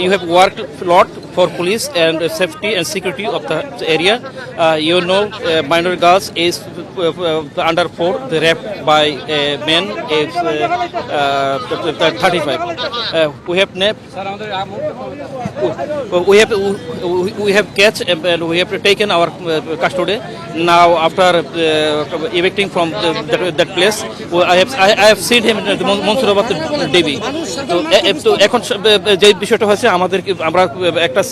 You have worked a lot for police and safety and security of the area. You know, minor girls is under 4, they raped by men is 35. We have catch and we have taken our custody. Now after evicting from that place, I have seen him in the Mansurabad Devi. তো এখন যে বিষয়টা হচ্ছে আমাদের আমরা একটা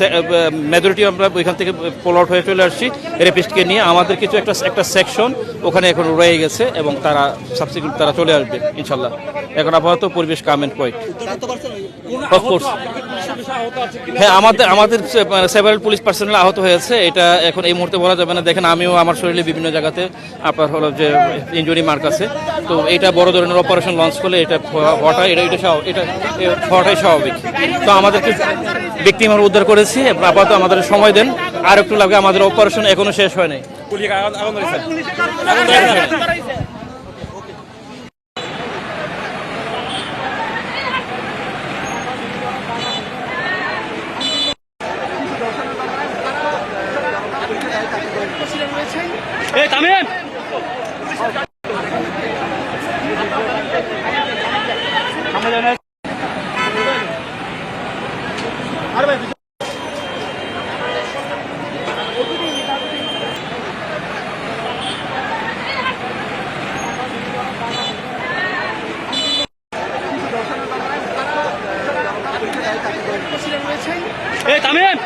majority আমরা ওইখান থেকে পোল আউট হয়ে চলে আসছি রেপিস্টকে নিয়ে। আমাদের কিছু একটা সেকশন ওখানে এখন রয়ে গেছে এবং তারা সাবসিকুয়েন্ট তারা চলে আসবে ইনশাল্লাহ। এখন আপাতত পরিবেশ কাম এন্ড কোয়াইট। অফকোর্স হ্যাঁ, আমাদের সেভারাল পুলিশ পার্সোনাল আহত হয়েছে। এটা এখন এই মুহূর্তে বলা যাবে না। দেখেন আমিও আমার শরীরে বিভিন্ন জায়গাতে আপনার হলো যে ইনজুরি মার্ক আছে। তো এটা বড় ধরনের অপারেশন লঞ্চ করলে এটা হওয়াটাই হওয়াটাই স্বাভাবিক। তো আমাদেরকে ব্যক্তি আমরা উদ্ধার করেছি। আপাতত আমাদের সময় দেন, আর একটু লাগবে। আমাদের অপারেশন এখনো শেষ হয় নাই। তামিম